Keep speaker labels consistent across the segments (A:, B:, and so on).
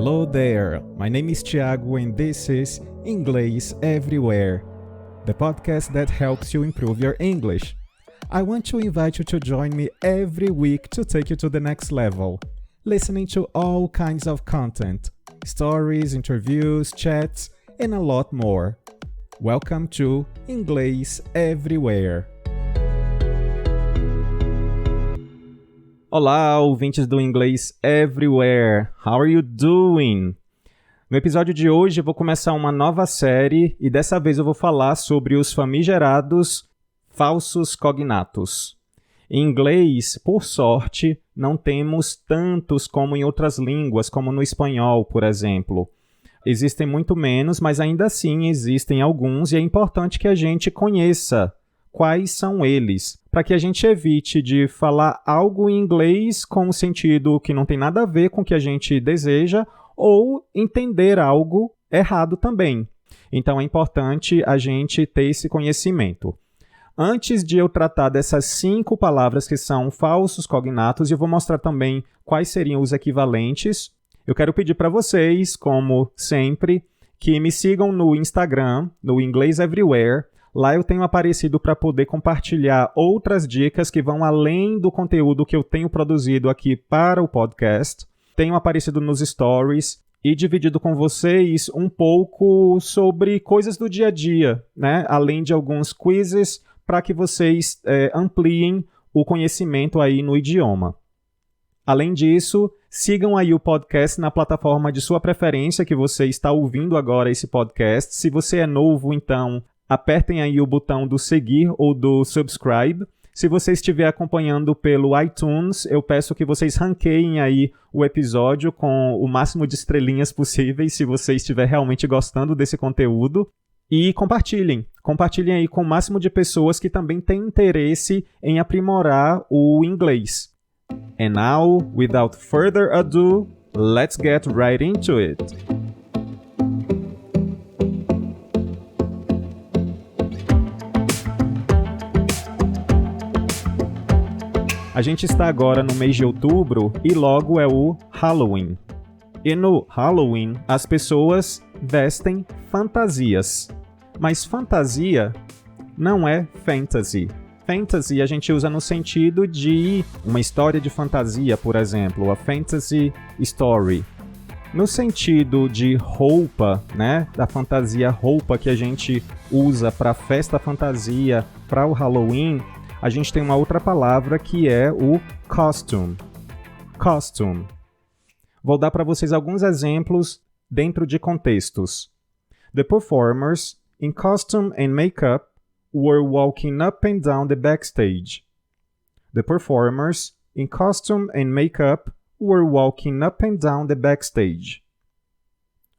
A: Hello there, my name is Thiago and this is Inglês Everywhere, the podcast that helps you improve your English. I want to invite you to join me every week to take you to the next level, listening to all kinds of content, stories, interviews, chats, and a lot more. Welcome to Inglês Everywhere. Olá, ouvintes do Inglês Everywhere. How are you doing? No episódio de hoje eu vou começar uma nova série e dessa vez eu vou falar sobre os famigerados falsos cognatos. Em inglês, por sorte, não temos tantos como em outras línguas, como no espanhol, por exemplo. Existem muito menos, mas ainda assim existem alguns e é importante que a gente conheça quais são eles, para que a gente evite de falar algo em inglês com um sentido que não tem nada a ver com o que a gente deseja ou entender algo errado também. Então é importante a gente ter esse conhecimento. Antes de eu tratar dessas 5 palavras que são falsos cognatos, eu vou mostrar também quais seriam os equivalentes. Eu quero pedir para vocês, como sempre, que me sigam no Instagram, no Inglês Everywhere. Lá eu tenho aparecido para poder compartilhar outras dicas que vão além do conteúdo que eu tenho produzido aqui para o podcast. Tenho aparecido nos stories e dividido com vocês um pouco sobre coisas do dia a dia, né? Além de alguns quizzes para que vocês ampliem o conhecimento aí no idioma. Além disso, sigam aí o podcast na plataforma de sua preferência que você está ouvindo agora esse podcast. Se você é novo, então apertem aí o botão do seguir ou do subscribe. Se você estiver acompanhando pelo iTunes, eu peço que vocês ranqueiem aí o episódio com o máximo de estrelinhas possíveis, se você estiver realmente gostando desse conteúdo. E compartilhem. Compartilhem aí com o máximo de pessoas que também têm interesse em aprimorar o inglês. And now, without further ado, let's get right into it. A gente está agora no mês de outubro e logo é o Halloween. E no Halloween, as pessoas vestem fantasias. Mas fantasia não é fantasy. Fantasy a gente usa no sentido de uma história de fantasia, por exemplo, a fantasy story. No sentido de roupa, né, da fantasia roupa que a gente usa para festa fantasia, para o Halloween, a gente tem uma outra palavra que é o costume. Costume. Vou dar para vocês alguns exemplos dentro de contextos. The performers, in costume and makeup, were walking up and down the backstage. The performers, in costume and makeup, were walking up and down the backstage.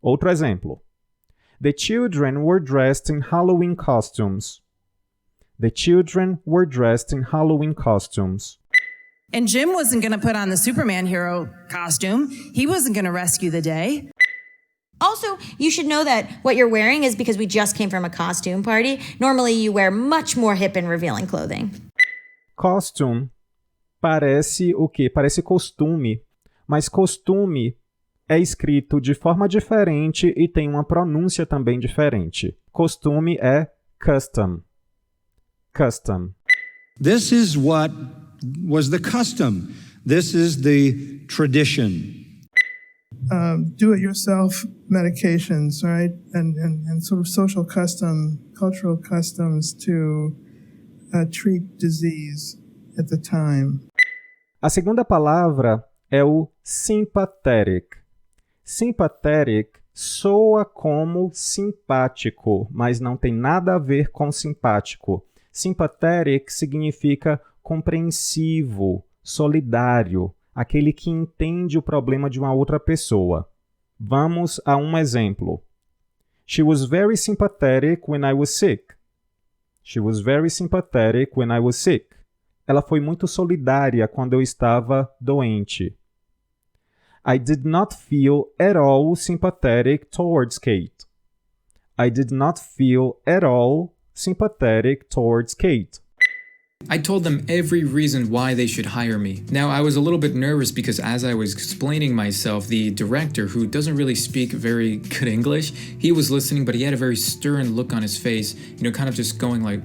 A: Outro exemplo. The children were dressed in Halloween costumes. The children were dressed in Halloween costumes.
B: And Jim wasn't going to put on the Superman hero costume. He wasn't going to rescue the day.
C: Also, you should know that what you're wearing is because we just came from a costume party. Normally, you wear much more hip and revealing clothing.
A: Costume parece o quê? Parece costume. Mas costume é escrito de forma diferente e tem uma pronúncia também diferente. Costume é custom. Custom.
D: This is what was the custom. This is the tradition.
E: Do-it-yourself medications, right? And sort of social custom, cultural customs to treat disease at the time.
A: A segunda palavra é o sympathetic. Sympathetic soa como simpático, mas não tem nada a ver com simpático. Sympathetic significa compreensivo, solidário, aquele que entende o problema de uma outra pessoa. Vamos a um exemplo. She was very sympathetic when I was sick. She was very sympathetic when I was sick. Ela foi muito solidária quando eu estava doente. I did not feel at all sympathetic towards Kate. I did not feel at all sympathetic towards Kate.
F: I told them every reason why they should hire me. Now, I was a little bit nervous because as I was explaining myself, the director, who doesn't really speak very good English, he was listening, but he had a very stern look on his face, kind of just going like,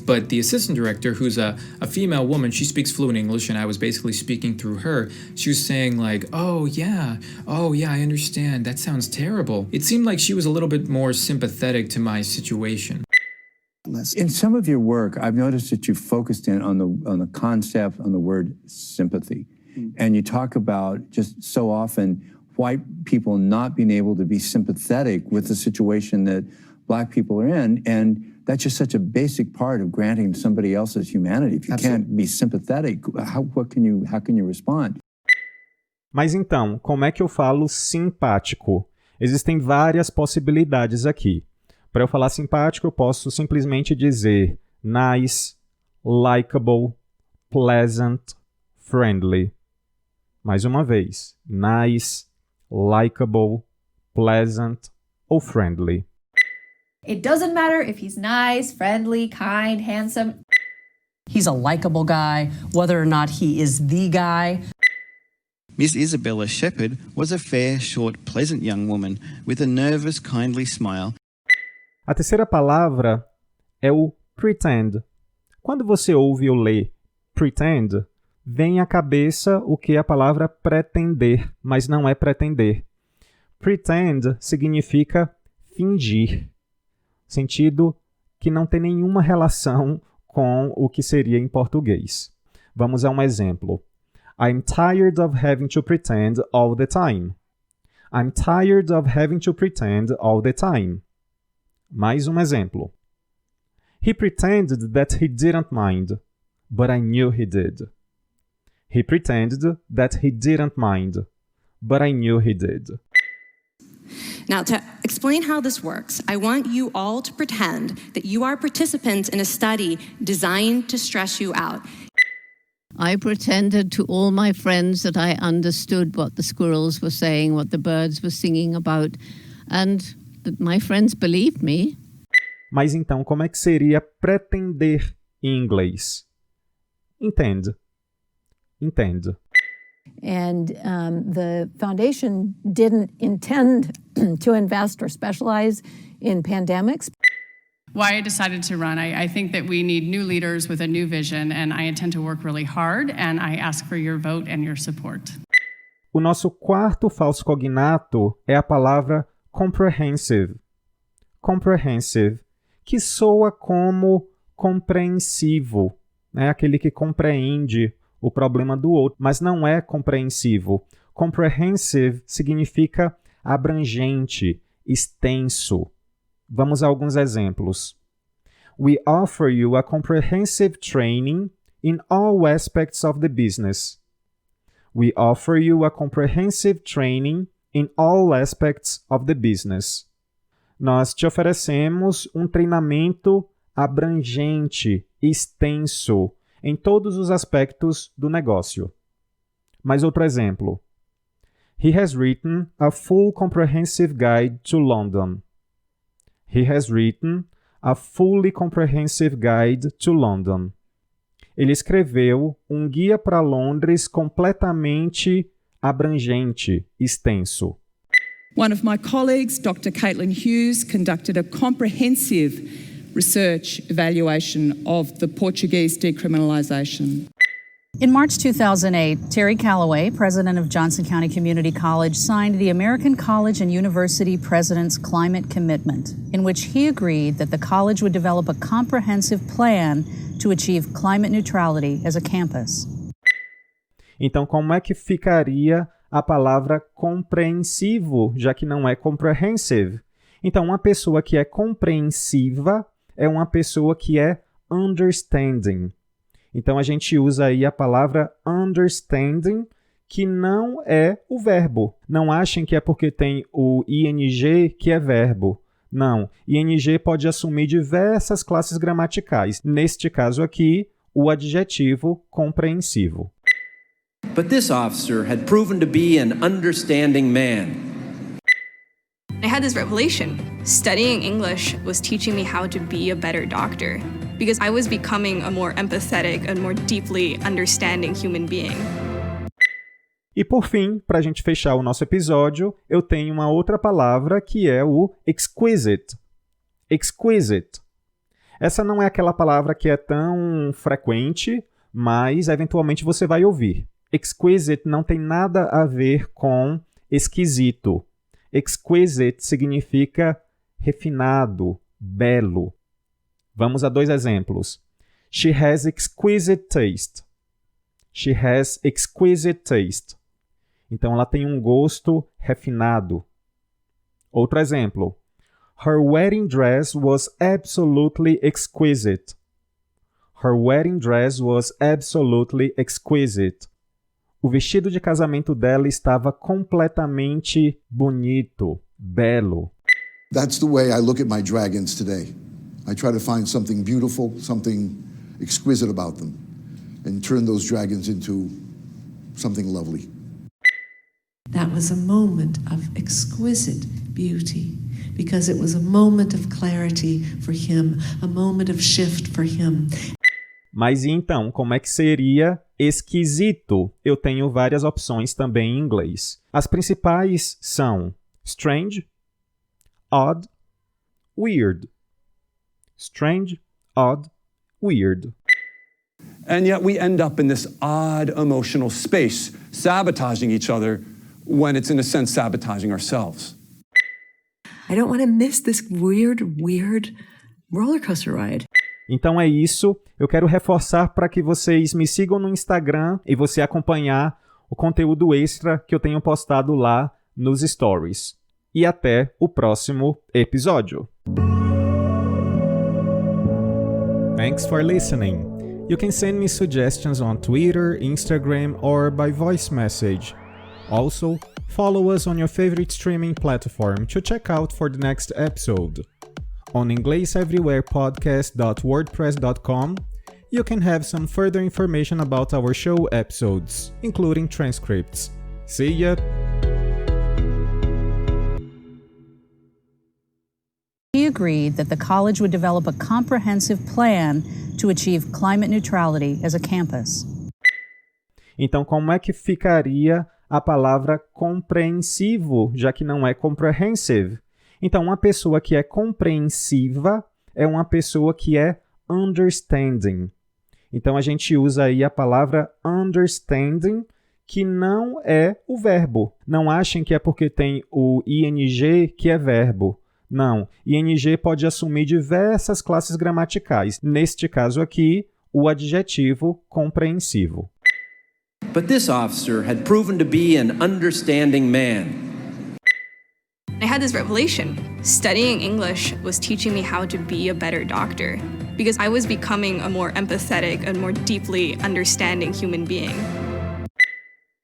F: But the assistant director, who's a female woman, she speaks fluent English, and I was basically speaking through her. She was saying like, oh yeah, I understand. That sounds terrible. It seemed like she was a little bit more sympathetic to my situation.
D: In some of your work, I've noticed that you focused in on the concept, on the word sympathy. And you talk about just so often white people not being able to be sympathetic with the situation that Black people are in. And that's just such a basic part of granting somebody else's humanity. If you can't be sympathetic, how can you respond?
A: Mas então, como é que eu falo simpático? Existem várias possibilidades aqui. Para eu falar simpático, eu posso simplesmente dizer nice, likable, pleasant, friendly. Mais uma vez, nice, likable, pleasant ou friendly.
G: It doesn't matter if he's nice, friendly, kind, handsome.
H: He's a likable guy, whether or not he is the guy.
I: Miss Isabella Shepherd was a fair, short, pleasant young woman with a nervous, kindly smile.
A: A terceira palavra é o pretend. Quando você ouve ou lê pretend, vem à cabeça o que é a palavra pretender, mas não é pretender. Pretend significa fingir, sentido que não tem nenhuma relação com o que seria em português. Vamos a um exemplo. I'm tired of having to pretend all the time. I'm tired of having to pretend all the time. Mais um exemplo. He pretended that he didn't mind, but I knew he did. He pretended that he didn't mind, but I knew he did.
J: Now, to explain how this works, I want you all to pretend that you are participants in a study designed to stress you out.
K: I pretended to all my friends that I understood what the squirrels were saying, what the birds were singing about, and that my friends believed me.
A: Mas então, como é que seria pretender em inglês? Intend. Intend.
L: And the foundation didn't intend to invest or specialize in pandemics.
M: Why I decided to run, I think that we need new leaders with a new vision, and I intend to work really hard, and I ask for your vote and your support.
A: O nosso quarto falso cognato é a palavra comprehensive. Comprehensive, que soa como compreensivo, né? Aquele que compreende o problema do outro, mas não é compreensivo. Comprehensive significa abrangente, extenso. Vamos a alguns exemplos. We offer you a comprehensive training in all aspects of the business. We offer you a comprehensive training in all aspects of the business. Nós te oferecemos um treinamento abrangente, extenso, em todos os aspectos do negócio. Mais outro exemplo. He has written a full comprehensive guide to London. He has written a fully comprehensive guide to London. Ele escreveu um guia para Londres completamente abrangente, extenso.
N: One of my colleagues, Dr. Caitlin Hughes, conducted a comprehensive research evaluation of the Portuguese decriminalisation.
O: In March 2008, Terry Calloway, president of Johnson County Community College, signed the American College and University President's Climate Commitment, in which he agreed that the college would develop a comprehensive plan to achieve climate neutrality as a campus.
A: Então, como é que ficaria a palavra compreensivo, já que não é comprehensive? Então, uma pessoa que é compreensiva é uma pessoa que é understanding. Então, a gente usa aí a palavra understanding, que não é o verbo. Não achem que é porque tem o ing que é verbo. Não. ing pode assumir diversas classes gramaticais. Neste caso aqui, o adjetivo compreensivo.
P: But this officer had proven to be an understanding man.
Q: I had this revelation. Studying English was teaching me how to be a better doctor. because I was becoming a more empathetic and more deeply understanding human being.
A: E por fim, para a gente fechar o nosso episódio, eu tenho uma outra palavra que é o exquisite. Exquisite. Essa não é aquela palavra que é tão frequente, mas eventualmente você vai ouvir. Exquisite não tem nada a ver com esquisito. Exquisite significa refinado, belo. Vamos a 2 exemplos. She has exquisite taste. She has exquisite taste. Então, ela tem um gosto refinado. Outro exemplo. Her wedding dress was absolutely exquisite. Her wedding dress was absolutely exquisite. O vestido de casamento dela estava completamente bonito, belo.
R: That's the way I look at my dragons today. I try to find something beautiful, something exquisite about them, and turn those dragons into something lovely.
S: That was a moment of exquisite beauty, because it was a moment of clarity for him, a moment of shift for him.
A: Mas e então, como é que seria esquisito? Eu tenho várias opções também em inglês. As principais são strange, odd, weird. Strange, odd, weird.
T: And yet we end up in this odd emotional space, sabotaging each other when it's in a sense sabotaging ourselves.
S: I don't want to miss this weird roller coaster ride.
A: Então é isso. Eu quero reforçar para que vocês me sigam no Instagram e você acompanhar o conteúdo extra que eu tenho postado lá nos stories. E até o próximo episódio. Thanks for listening. You can send me suggestions on Twitter, Instagram, or by voice message. Also, follow us on your favorite streaming platform to check out for the next episode. On EnglishEverywherePodcast.wordpress.com, you can have some further information about our show episodes, including transcripts. See ya!
O: He agreed that the college would develop a comprehensive plan to achieve climate neutrality as a campus.
A: Então, como é que ficaria a palavra compreensivo, já que não é comprehensive? Então, uma pessoa que é compreensiva é uma pessoa que é understanding. Então, a gente usa aí a palavra understanding, que não é o verbo. Não achem que é porque tem o ing que é verbo. Não, ing pode assumir diversas classes gramaticais. Neste caso aqui, o adjetivo compreensivo.
P: But this officer had proven to be an understanding man.
Q: I had this revelation. Studying English was teaching me how to be a better doctor, because I was becoming a more empathetic and more deeply understanding human being.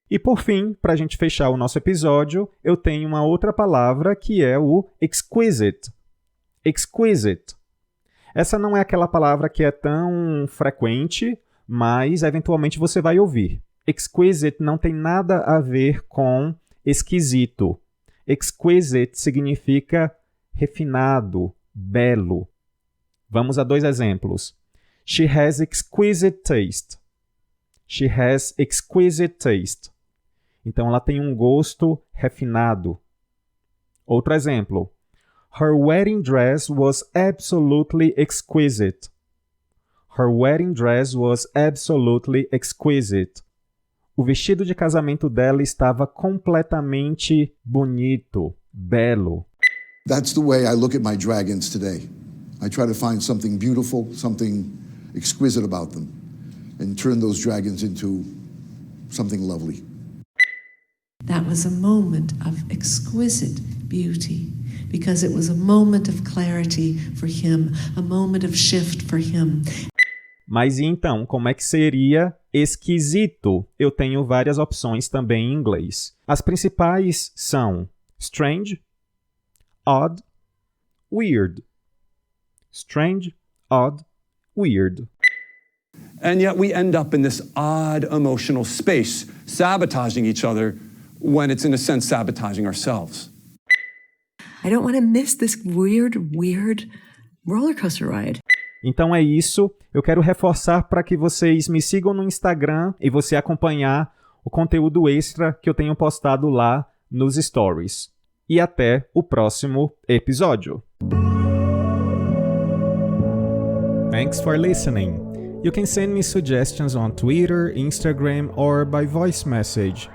A: E por fim, para a gente fechar o nosso episódio, eu tenho uma outra palavra que é o exquisite. Exquisite. Essa não é aquela palavra que é tão frequente, mas eventualmente você vai ouvir. Exquisite não tem nada a ver com esquisito. Exquisite significa refinado, belo. Vamos a 2 exemplos. She has exquisite taste. She has exquisite taste. Então, ela tem um gosto refinado. Outro exemplo. Her wedding dress was absolutely exquisite. Her wedding dress was absolutely exquisite. O vestido de casamento dela estava completamente bonito, belo.
R: That's the way I look at my dragons today. I try to find something beautiful, something exquisite about them, and turn those dragons into something lovely.
S: That was a moment of exquisite beauty, because it was a moment of clarity for him, a moment of shift for him.
A: Mas e então, como é que seria esquisito? Eu tenho várias opções também em inglês. As principais são strange, odd, weird. Strange, odd, weird.
T: And yet we end up in this odd emotional space, sabotaging each other when it's in a sense sabotaging ourselves.
S: I don't want to miss this weird roller coaster ride.
A: Então é isso, eu quero reforçar para que vocês me sigam no Instagram e você acompanhar o conteúdo extra que eu tenho postado lá nos stories. E até o próximo episódio. Thanks for listening. You can send me suggestions on Twitter, Instagram, or by voice message.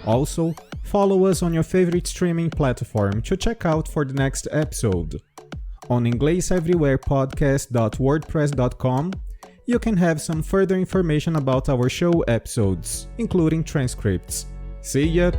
A: Also, follow us on your favorite streaming platform to check out for the next episode. On ingleseverywherepodcast.wordpress.com, you can have some further information about our show episodes, including transcripts. See ya!